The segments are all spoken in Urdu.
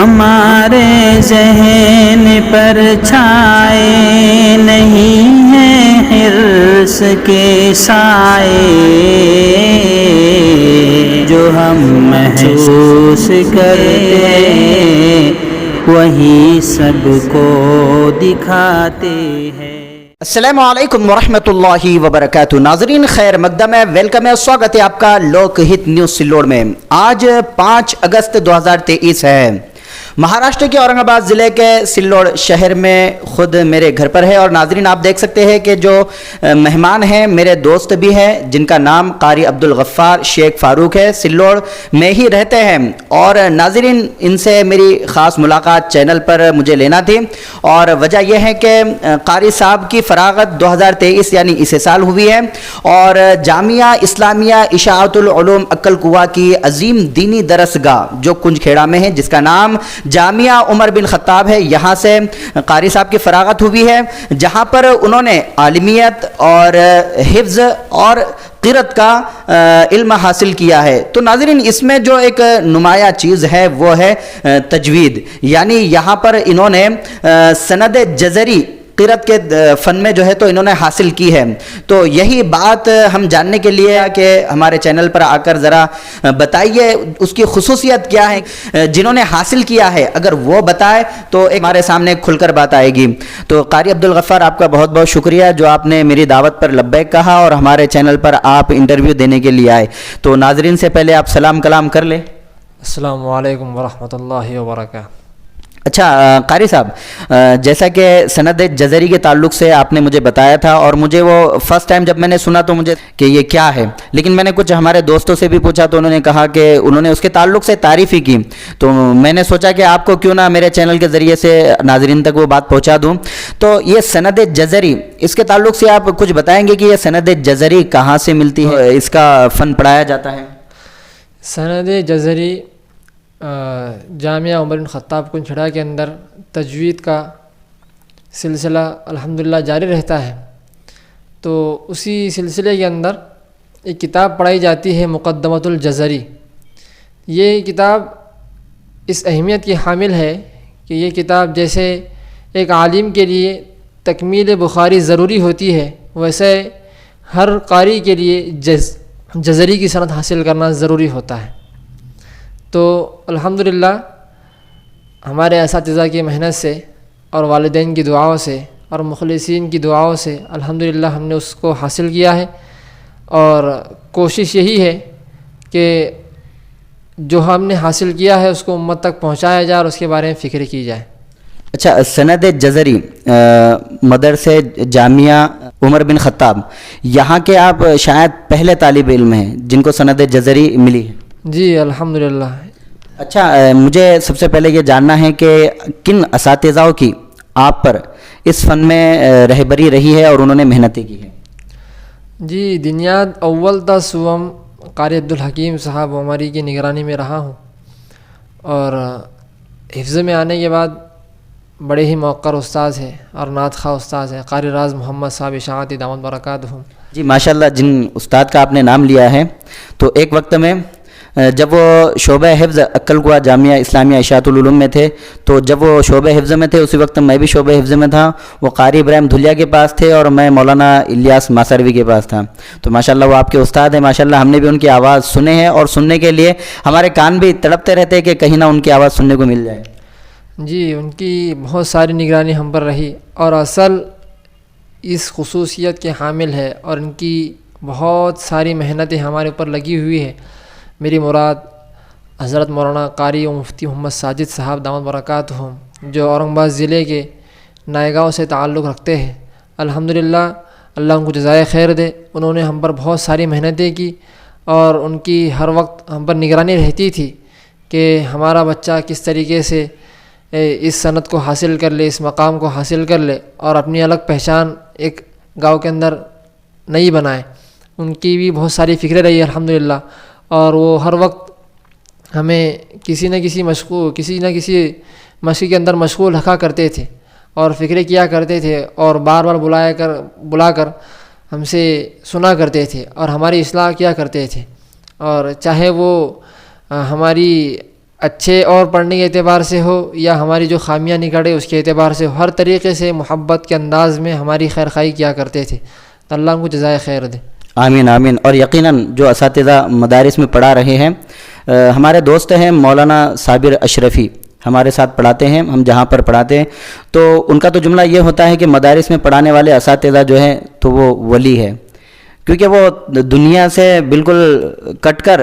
ہمارے ذہن پر چھائے نہیں ہیں حرص کے سائے، جو ہم محسوس کرتے وہی سب کو دکھاتے ہیں۔ السلام علیکم ورحمۃ اللہ وبرکاتہ۔ ناظرین خیر مقدم ہے، ویلکم ہے، سواگت ہے آپ کا لوک ہت نیوز سلوڑ میں۔ آج 5 اگست 2023 ہے۔ مہاراشٹر کے اورنگ آباد ضلع کے سلوڑ شہر میں خود میرے گھر پر ہے، اور ناظرین آپ دیکھ سکتے ہیں کہ جو مہمان ہیں میرے دوست بھی ہیں، جن کا نام قاری عبدالغفار شیخ فاروق ہے، سلوڑ میں ہی رہتے ہیں۔ اور ناظرین ان سے میری خاص ملاقات چینل پر مجھے لینا تھی، اور وجہ یہ ہے کہ قاری صاحب کی فراغت 2023 یعنی اس سال ہوئی ہے، اور جامعہ اسلامیہ اشاعت العلوم عقل قوا کی عظیم دینی درسگاہ جو کنج کھیڑا میں ہے، جس کا نام جامعہ عمر بن خطاب ہے، یہاں سے قاری صاحب کی فراغت ہوئی ہے، جہاں پر انہوں نے عالمیت اور حفظ اور قرأت کا علم حاصل کیا ہے۔ تو ناظرین اس میں جو ایک نمایاں چیز ہے وہ ہے تجوید، یعنی یہاں پر انہوں نے سند جزری قرأت کے فن میں جو ہے تو انہوں نے حاصل کی ہے۔ تو یہی بات ہم جاننے کے لیے کہ ہمارے چینل پر آ کر ذرا بتائیے اس کی خصوصیت کیا ہے، جنہوں نے حاصل کیا ہے اگر وہ بتائے تو ایک ہمارے سامنے کھل کر بات آئے گی۔ تو قاری عبدالغفار آپ کا بہت بہت شکریہ جو آپ نے میری دعوت پر لبیک کہا اور ہمارے چینل پر آپ انٹرویو دینے کے لیے آئے۔ تو ناظرین سے پہلے آپ سلام کلام کر لیں۔ السلام علیکم ورحمۃ اللہ وبرکاتہ۔ اچھا قاری صاحب، جیسا کہ سند جزری کے تعلق سے آپ نے مجھے بتایا تھا، اور مجھے وہ فرسٹ ٹائم جب میں نے سنا تو مجھے کہ یہ کیا ہے، لیکن میں نے کچھ ہمارے دوستوں سے بھی پوچھا تو انہوں نے کہا کہ انہوں نے اس کے تعلق سے تعریف ہی کی، تو میں نے سوچا کہ آپ کو کیوں نہ میرے چینل کے ذریعے سے ناظرین تک وہ بات پہنچا دوں۔ تو یہ سند جزری، اس کے تعلق سے آپ کچھ بتائیں گے کہ یہ سند جزری کہاں سے ملتی ہے، اس کا فن پڑھایا جاتا ہے؟ سند جزری جامعہ عمر بن خطاب کنجھڑا کے اندر تجوید کا سلسلہ الحمدللہ جاری رہتا ہے، تو اسی سلسلے کے اندر ایک کتاب پڑھائی جاتی ہے مقدمۃ الجزری۔ یہ کتاب اس اہمیت کی حامل ہے کہ یہ کتاب جیسے ایک عالم کے لیے تکمیل بخاری ضروری ہوتی ہے، ویسے ہر قاری کے لیے جزری کی سند حاصل کرنا ضروری ہوتا ہے۔ تو الحمدللہ ہمارے اساتذہ کی محنت سے اور والدین کی دعاؤں سے اور مخلصین کی دعاؤں سے الحمدللہ ہم نے اس کو حاصل کیا ہے، اور کوشش یہی ہے کہ جو ہم نے حاصل کیا ہے اس کو امت تک پہنچایا جائے اور اس کے بارے میں فکر کی جائے۔ اچھا، سند جزری مدرسے جامعہ عمر بن خطاب، یہاں کے آپ شاید پہلے طالب علم ہیں جن کو سند جزری ملی ہے؟ جی الحمدللہ۔ اچھا، مجھے سب سے پہلے یہ جاننا ہے کہ کن اساتذہ کی آپ پر اس فن میں رہبری رہی ہے اور انہوں نے محنتیں کی ہے؟ جی دنیاد اول تا سوم قاری عبدالحکیم صاحب عمری کی نگرانی میں رہا ہوں، اور حفظ میں آنے کے بعد بڑے ہی موقر استاد ہیں اور نعت خواہ استاد ہیں قاری راز محمد صاحب اشاعتی دامت برکاتہم۔ جی ماشاءاللہ، جن استاد کا آپ نے نام لیا ہے، تو ایک وقت میں جب وہ شعبہ حفظ عقل قوا جامعہ اسلامیہ اشاعت العلوم میں تھے، تو جب وہ شعبہ حفظ میں تھے اسی وقت میں بھی شعبہ حفظ میں تھا، وہ قاری ابراہیم دھلیا کے پاس تھے اور میں مولانا الیاس ماسروی کے پاس تھا۔ تو ماشاءاللہ وہ آپ کے استاد ہیں، ماشاءاللہ ہم نے بھی ان کی آواز سنے ہیں، اور سننے کے لیے ہمارے کان بھی تڑپتے رہتے ہیں کہ کہیں نہ ان کی آواز سننے کو مل جائے۔ جی ان کی بہت ساری نگرانی ہم پر رہی، اور اصل اس خصوصیت کے حامل ہے، اور ان کی بہت ساری محنتیں ہمارے اوپر لگی ہوئی ہے۔ میری مراد حضرت مولانا قاری و مفتی محمد ساجد صاحب دامت برکاتہم، جو اورنگ آباد ضلع کے نائیگاؤں سے تعلق رکھتے ہیں۔ الحمدللہ اللہ ان کو جزائے خیر دے، انہوں نے ہم پر بہت ساری محنتیں کی، اور ان کی ہر وقت ہم پر نگرانی رہتی تھی کہ ہمارا بچہ کس طریقے سے اس سند کو حاصل کر لے، اس مقام کو حاصل کر لے، اور اپنی الگ پہچان ایک گاؤں کے اندر نہیں بنائے۔ ان کی بھی بہت ساری فکریں رہی الحمدللہ، اور وہ ہر وقت ہمیں کسی نہ کسی مشق کے اندر مشغول رکھا کرتے تھے، اور فکریں کیا کرتے تھے، اور بار بار بلا کر ہم سے سنا کرتے تھے اور ہماری اصلاح کیا کرتے تھے، اور چاہے وہ ہماری اچھے اور پڑھنے کے اعتبار سے ہو یا ہماری جو خامیاں نکڑے اس کے اعتبار سے ہو، ہر طریقے سے محبت کے انداز میں ہماری خیر خواہی کیا کرتے تھے. تو اللہ ان کو جزائے خیر دے. آمین آمین. اور یقیناً جو اساتذہ مدارس میں پڑھا رہے ہیں، ہمارے دوست ہیں مولانا صابر اشرفی، ہمارے ساتھ پڑھاتے ہیں، ہم جہاں پر پڑھاتے ہیں، تو ان کا تو جملہ یہ ہوتا ہے کہ مدارس میں پڑھانے والے اساتذہ جو ہیں تو وہ ولی ہے، کیونکہ وہ دنیا سے بالکل کٹ کر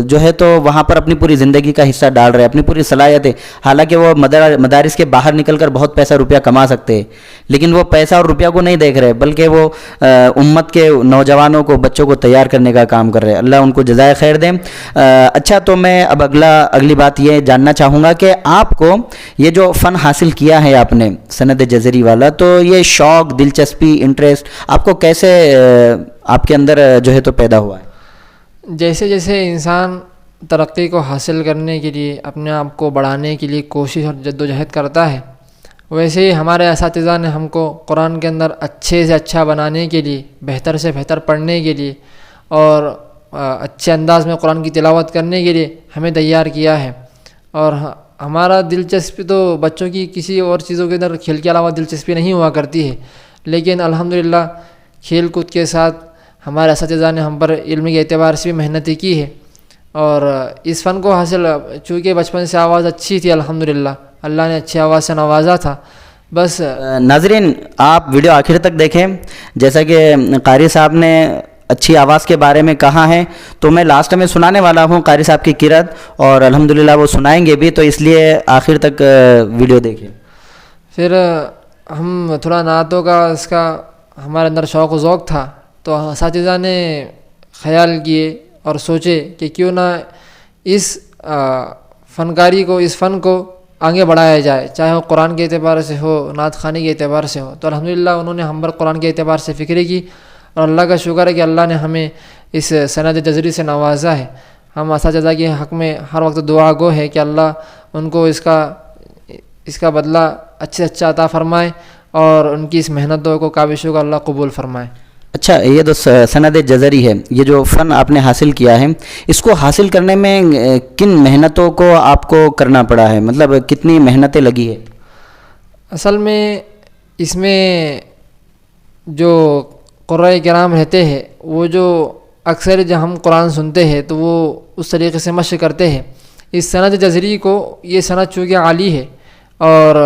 جو ہے تو وہاں پر اپنی پوری زندگی کا حصہ ڈال رہے ہیں، اپنی پوری صلاحیتیں. حالانکہ وہ مدارس کے باہر نکل کر بہت پیسہ روپیہ کما سکتے ہیں، لیکن وہ پیسہ اور روپیہ کو نہیں دیکھ رہے، بلکہ وہ امت کے نوجوانوں کو، بچوں کو تیار کرنے کا کام کر رہے ہیں. اللہ ان کو جزائے خیر دیں. اچھا، تو میں اب اگلی بات یہ جاننا چاہوں گا کہ آپ کو یہ جو فن حاصل کیا ہے آپ نے سند جزری والا، تو یہ شوق، دلچسپی، انٹرسٹ آپ کو کیسے آپ کے اندر جو ہے تو پیدا ہوا ہے؟ جیسے جیسے انسان ترقی کو حاصل کرنے کے لیے، اپنے آپ کو بڑھانے کے لیے کوشش اور جد و جہد کرتا ہے، ویسے ہی ہمارے اساتذہ نے ہم کو قرآن کے اندر اچھے سے اچھا بنانے کے لیے، بہتر سے بہتر پڑھنے کے لیے اور اچھے انداز میں قرآن کی تلاوت کرنے کے لیے ہمیں تیار کیا ہے. اور ہمارا دلچسپی تو بچوں کی کسی اور چیزوں کے اندر کھیل کے علاوہ دلچسپی نہیں ہوا کرتی ہے، لیکن الحمدللہ کھیل کود کے ساتھ ہمارے اساتذہ نے ہم پر علم کے اعتبار سے بھی محنتیں کی ہے. اور اس فن کو حاصل، چونکہ بچپن سے آواز اچھی تھی الحمدللہ، اللہ نے اچھی آواز سے نوازا تھا. بس ناظرین، آپ ویڈیو آخر تک دیکھیں. جیسا کہ قاری صاحب نے اچھی آواز کے بارے میں کہا ہے، تو میں لاسٹ میں سنانے والا ہوں قاری صاحب کی قرات، اور الحمدللہ وہ سنائیں گے بھی، تو اس لیے آخر تک ویڈیو دیکھیں. پھر ہم تھوڑا نعتوں کا اس کا ہمارے اندر شوق و ذوق تھا، تو اساتذہ نے خیال کیے اور سوچے کہ کیوں نہ اس فنکاری کو، اس فن کو آگے بڑھایا جائے، چاہے وہ قرآن کے اعتبار سے ہو، نعت خوانی کے اعتبار سے ہو. تو الحمدللہ انہوں نے ہم پر قرآن کے اعتبار سے فکر کی، اور اللہ کا شکر ہے کہ اللہ نے ہمیں اس سند جزری سے نوازا ہے. ہم اساتذہ کے حق میں ہر وقت دعا گو ہے کہ اللہ ان کو اس کا بدلہ اچھے سے اچھا عطا فرمائے، اور ان کی اس محنتوں کو، کاوشوں کو اللہ قبول فرمائے. اچھا، یہ تو سند جزری ہے، یہ جو فن آپ نے حاصل کیا ہے، اس کو حاصل کرنے میں کن محنتوں کو آپ کو کرنا پڑا ہے؟ مطلب کتنی محنتیں لگی ہے؟ اصل میں اس میں جو قرآن کرام رہتے ہیں، وہ جو اکثر جب ہم قرآن سنتے ہیں تو وہ اس طریقے سے مشق کرتے ہیں. اس سند جزری کو، یہ سند چونکہ عالی ہے اور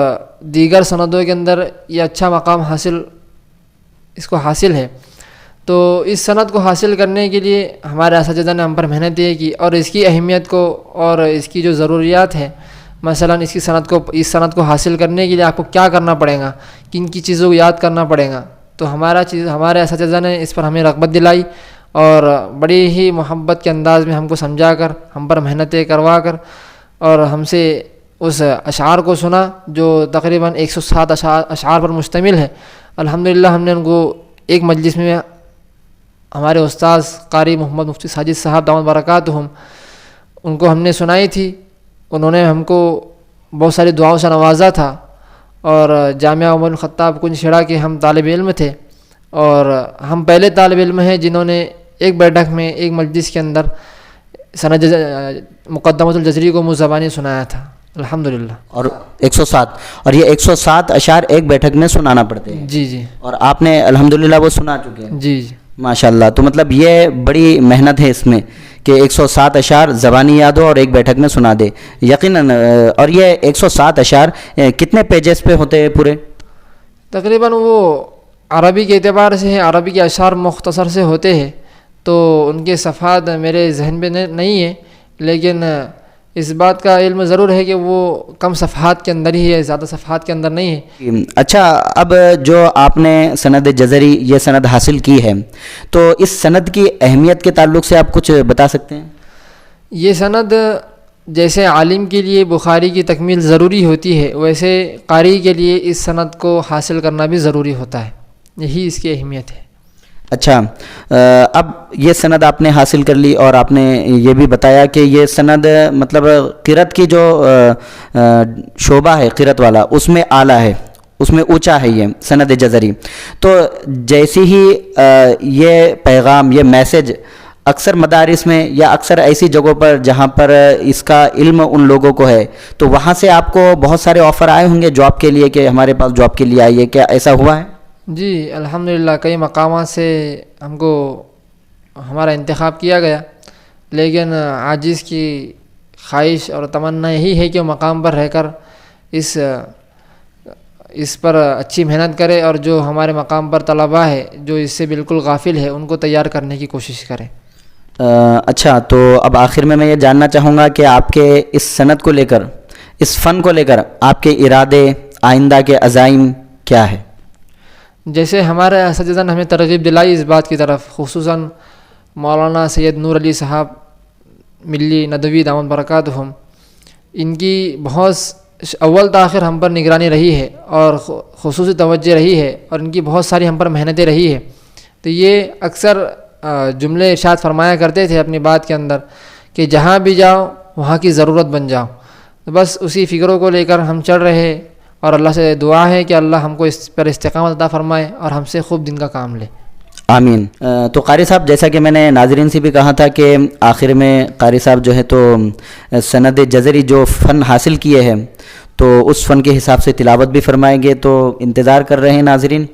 دیگر سندوں کے اندر یہ اچھا مقام اس کو حاصل ہے، تو اس سند کو حاصل کرنے کے لیے ہمارے اساتذہ نے ہم پر محنت یہ کی، اور اس کی اہمیت کو اور اس کی جو ضروریات ہے، مثلا اس سند کو حاصل کرنے کے لیے آپ کو کیا کرنا پڑے گا، کن کی چیزوں کو یاد کرنا پڑے گا، تو ہمارے اساتذہ نے اس پر ہمیں رغبت دلائی، اور بڑی ہی محبت کے انداز میں ہم کو سمجھا کر، ہم پر محنتیں کروا کر، اور ہم سے اس اشعار کو سنا جو تقریباً 107 اشعار پر مشتمل ہے. الحمدللہ ہم نے ان کو ایک مجلس میں، ہمارے استاذ قاری محمد مفتی ساجد صاحب دامت برکاتہم، ان کو ہم نے سنائی تھی. انہوں نے ہم کو بہت ساری دعاؤں سے نوازا تھا، اور جامعہ عمر بن خطاب کنج شیرا کے ہم طالب علم تھے، اور ہم پہلے طالب علم ہیں جنہوں نے ایک بیٹھک میں، ایک مجلس کے اندر مقدمۃ الجزری کو منہ زبانی سنایا تھا الحمدللہ. اور 107 اور یہ 107 اشعار ایک بیٹھک میں سنانا پڑتے ہیں؟ جی جی. اور آپ نے الحمدللہ وہ سنا چکے ہیں؟ جی جی ماشاءاللہ. تو مطلب یہ بڑی محنت ہے اس میں کہ 107 اشعار زبانی یاد ہو اور ایک بیٹھک میں سنا دے یقیناً. اور یہ 107 اشعار کتنے پیجز پہ ہوتے ہیں پورے؟ تقریباً وہ عربی کے اعتبار سے ہے، عربی کے اشعار مختصر سے ہوتے ہیں، تو ان کے صفحات میرے ذہن میں نہیں ہے، لیکن اس بات کا علم ضرور ہے کہ وہ کم صفحات کے اندر ہی ہے، زیادہ صفحات کے اندر نہیں ہے. اچھا، اب جو آپ نے سند جزری یہ سند حاصل کی ہے، تو اس سند کی اہمیت کے تعلق سے آپ کچھ بتا سکتے ہیں؟ یہ سند جیسے عالم کے لیے بخاری کی تکمیل ضروری ہوتی ہے، ویسے قاری کے لیے اس سند کو حاصل کرنا بھی ضروری ہوتا ہے، یہی اس کی اہمیت ہے. اچھا، اب یہ سند آپ نے حاصل کر لی، اور آپ نے یہ بھی بتایا کہ یہ سند مطلب قرات کی جو شعبہ ہے قرات والا، اس میں اعلیٰ ہے، اس میں اونچا ہے یہ سند جزری. تو جیسی ہی یہ پیغام، یہ میسج اکثر مدارس میں یا اکثر ایسی جگہوں پر جہاں پر اس کا علم ان لوگوں کو ہے، تو وہاں سے آپ کو بہت سارے آفر آئے ہوں گے جاب کے لیے کہ ہمارے پاس جاب کے لیے آئیے، کیا ایسا ہوا ہے؟ جی الحمدللہ کئی مقامات سے ہم کو ہمارا انتخاب کیا گیا، لیکن عاجز کی خواہش اور تمنا یہی ہے کہ وہ مقام پر رہ کر اس پر اچھی محنت کرے، اور جو ہمارے مقام پر طلباء ہے جو اس سے بالکل غافل ہے ان کو تیار کرنے کی کوشش کرے۔ اچھا، تو اب آخر میں یہ جاننا چاہوں گا کہ آپ کے اس صنعت کو لے کر، اس فن کو لے کر آپ کے ارادے، آئندہ کے عزائم کیا ہے؟ جیسے ہمارے اساتذہ نے ہمیں ترغیب دلائی اس بات کی طرف، خصوصاً مولانا سید نور علی صاحب ملی ندوی دامت برکاتہم، ان کی بہت اول تاخیر ہم پر نگرانی رہی ہے اور خصوصی توجہ رہی ہے، اور ان کی بہت ساری ہم پر محنتیں رہی ہے۔ تو یہ اکثر جملے ارشاد فرمایا کرتے تھے اپنی بات کے اندر کہ جہاں بھی جاؤ وہاں کی ضرورت بن جاؤ۔ تو بس اسی فکروں کو لے کر ہم چل رہے ہیں، اور اللہ سے دعا ہے کہ اللہ ہم کو اس پر استقامت عطا فرمائے اور ہم سے خوب دن کا کام لے۔ آمین۔ تو قاری صاحب، جیسا کہ میں نے ناظرین سے بھی کہا تھا کہ آخر میں قاری صاحب جو ہے تو سند جزری جو فن حاصل کیے ہیں تو اس فن کے حساب سے تلاوت بھی فرمائیں گے، تو انتظار کر رہے ہیں ناظرین،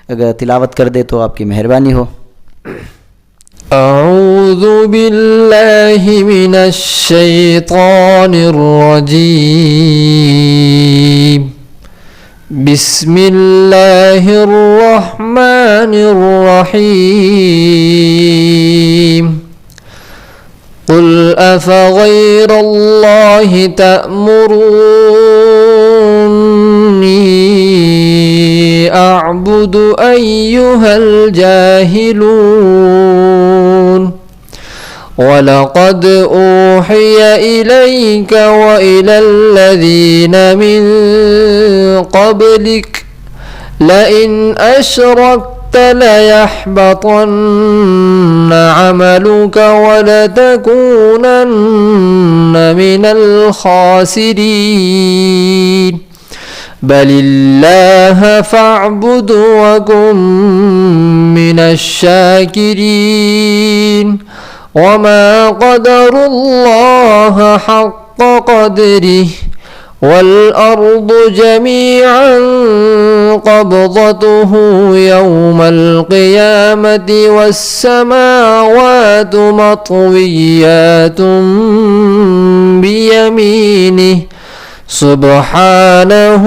اگر تلاوت کر دے تو آپ کی مہربانی ہو۔ اعوذ باللہ من الشیطان الرجیم، بسم اللہ الرحمن الرحیم، قل افغیر اللہ تأمرونی اعبد ایہا الجاہلون، وَلَقَدْ أُوحِيَ إِلَيْكَ وَإِلَى الَّذِينَ مِن قَبْلِكَ لَئِنْ أَشْرَكْتَ لَيَحْبَطَنَّ عَمَلُكَ وَلَتَكُونَنَّ مِنَ الْخَاسِرِينَ، بَلِ اللَّهَ فَاعْبُدْ وَكُن مِّنَ الشَّاكِرِينَ، وَمَا قَدَرُوا اللَّهَ حَقَّ قَدْرِهِ، وَالْأَرْضُ جَمِيعًا قَبْضَتُهُ يَوْمَ الْقِيَامَةِ وَالسَّمَاوَاتُ مَطْوِيَّاتٌ بِيَمِينِهِ سُبْحَانَهُ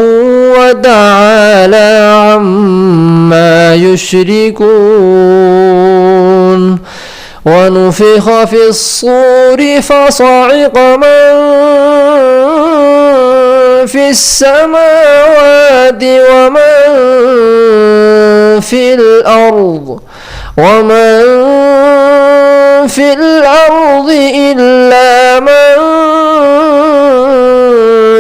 وَتَعَالَى عَمَّا يُشْرِكُونَ۔ وَنُفِخَ فِي الصُّورِ فَصَعِقَ مَن فِي السَّمَاوَاتِ وَمَن فِي الْأَرْضِ إِلَّا مَن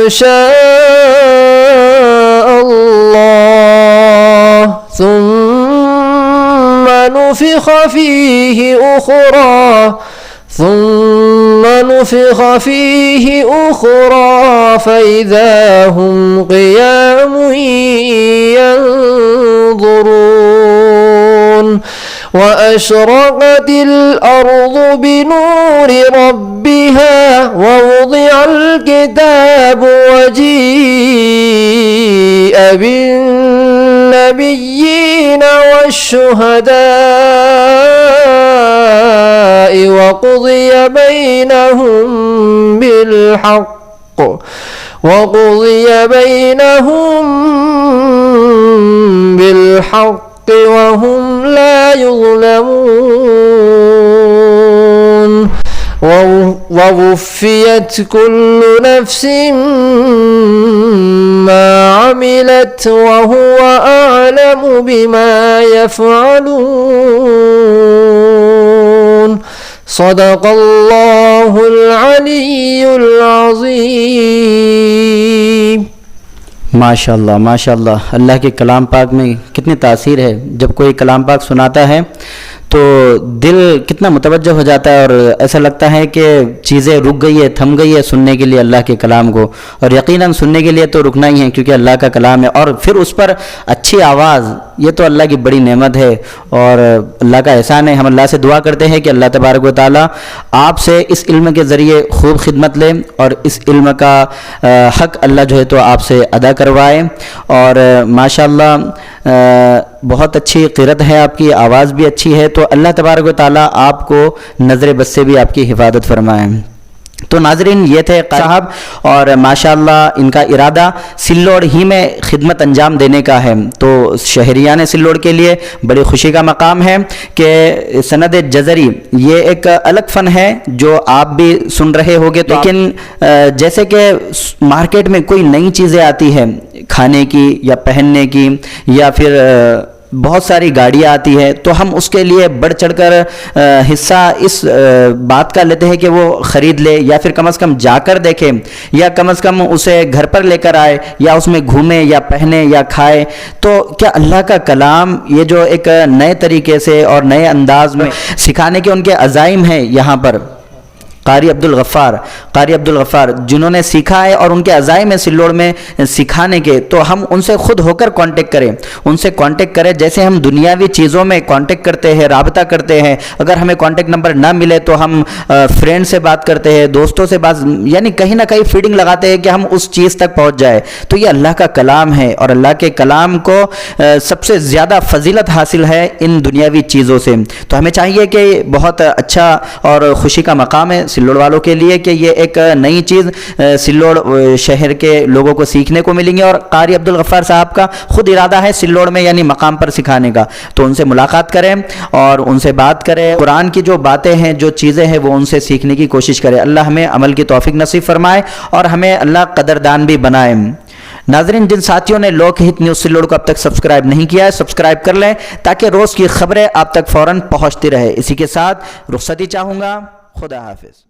شَاءَ اللَّهُ، ثُمَّ نُفِخَ فِيهِ أُخْرَى فَإِذَا هُمْ قِيَامٌ يَنظُرُونَ، وَأَشْرَقَتِ الْأَرْضُ بِنُورِ رَبِّهَا وَوُضِعَ الْكِتَابُ وَجِيءَ بِالنَّبِيِّينَ وَالشُّهَدَاءِ وَقُضِيَ بَيْنَهُم بِالْحَقِّ وَهُمْ لَا يُظْلَمُونَ، وَوُفِّيَتْ كُلُّ نَفْسٍ مَّا عَمِلَتْ وَهُوَ أَعْلَمُ بِمَا يَفْعَلُونَ۔ صدق اللہ العلی العظیم۔ ماشاءاللہ ماشاءاللہ، اللہ کے کلام پاک میں کتنی تاثیر ہے۔ جب کوئی کلام پاک سناتا ہے تو تو دل کتنا متوجہ ہو جاتا ہے اور ایسا لگتا ہے کہ چیزیں رک گئی ہے، تھم گئی ہے سننے کے لیے اللہ کے کلام کو. اور یقیناً سننے کے لیے تو رکنا ہی ہے کیونکہ اللہ کا کلام ہے، اور پھر اس پر اچھی آواز، یہ تو اللہ کی بڑی نعمت ہے اور اللہ کا احسان ہے. ہم اللہ سے دعا کرتے ہیں کہ اللہ تبارک و تعالیٰ آپ سے اس علم کے ذریعے خوب خدمت لے اور اس علم کا حق اللہ جو ہے تو آپ سے ادا کروائے. اور ماشاءاللہ بہت اچھی قرت ہے آپ کی، آواز بھی اچھی ہے، تو اللہ تبارک و تعالیٰ آپ کو نظر بد سے بھی آپ کی حفاظت فرمائے. تو ناظرین یہ تھے صاحب، اور ماشاءاللہ ان کا ارادہ سلوڑ ہی میں خدمت انجام دینے کا ہے. تو شہریان سلوڑ کے لیے بڑی خوشی کا مقام ہے کہ سند جزری یہ ایک الگ فن ہے جو آپ بھی سن رہے ہوگے. لیکن جیسے کہ مارکیٹ میں کوئی نئی چیزیں آتی ہے کھانے کی یا پہننے کی یا پھر بہت ساری گاڑیاں آتی ہے، تو ہم اس کے لیے بڑھ چڑھ کر حصہ اس بات کا لیتے ہیں کہ وہ خرید لے یا پھر کم از کم جا کر دیکھیں یا کم از کم اسے گھر پر لے کر آئے یا اس میں گھومے یا پہنے یا کھائے. تو کیا اللہ کا کلام یہ جو ایک نئے طریقے سے اور نئے انداز میں سکھانے کے ان کے عزائم ہیں یہاں پر قاری عبدالغفار جنہوں نے سیکھا ہے اور ان کے عزائم ہیں سلوڑ میں سکھانے کے، تو ہم ان سے خود ہو کر کانٹیکٹ کریں، ان سے کانٹیکٹ کریں جیسے ہم دنیاوی چیزوں میں کانٹیکٹ کرتے ہیں، رابطہ کرتے ہیں. اگر ہمیں کانٹیکٹ نمبر نہ ملے تو ہم فرینڈ سے بات کرتے ہیں، دوستوں سے بات، یعنی کہیں نہ کہیں فیڈنگ لگاتے ہیں کہ ہم اس چیز تک پہنچ جائے. تو یہ اللہ کا کلام ہے اور اللہ کے کلام کو سب سے زیادہ فضیلت حاصل ہے ان دنیاوی چیزوں سے. تو ہمیں چاہیے کہ بہت اچھا اور خوشی کا مقام ہے سلوڑ والوں کے لیے کہ یہ ایک نئی چیز سلوڑ شہر کے لوگوں کو سیکھنے کو ملیں گے. اور قاری عبدالغفار صاحب کا خود ارادہ ہے سلوڑ میں یعنی مقام پر سکھانے کا. تو ان سے ملاقات کریں اور ان سے بات کریں، قرآن کی جو باتیں ہیں، جو چیزیں ہیں، وہ ان سے سیکھنے کی کوشش کریں. اللہ ہمیں عمل کی توفیق نصیب فرمائے اور ہمیں اللہ قدردان بھی بنائے. ناظرین، جن ساتھیوں نے لوک ہت نیوز سلوڑ کو اب تک سبسکرائب نہیں کیا ہے سبسکرائب کر لیں تاکہ روز کی خبریں آپ تک فوراً پہنچتی رہے. اسی کے ساتھ رخصتی چاہوں گا. خدا حافظ.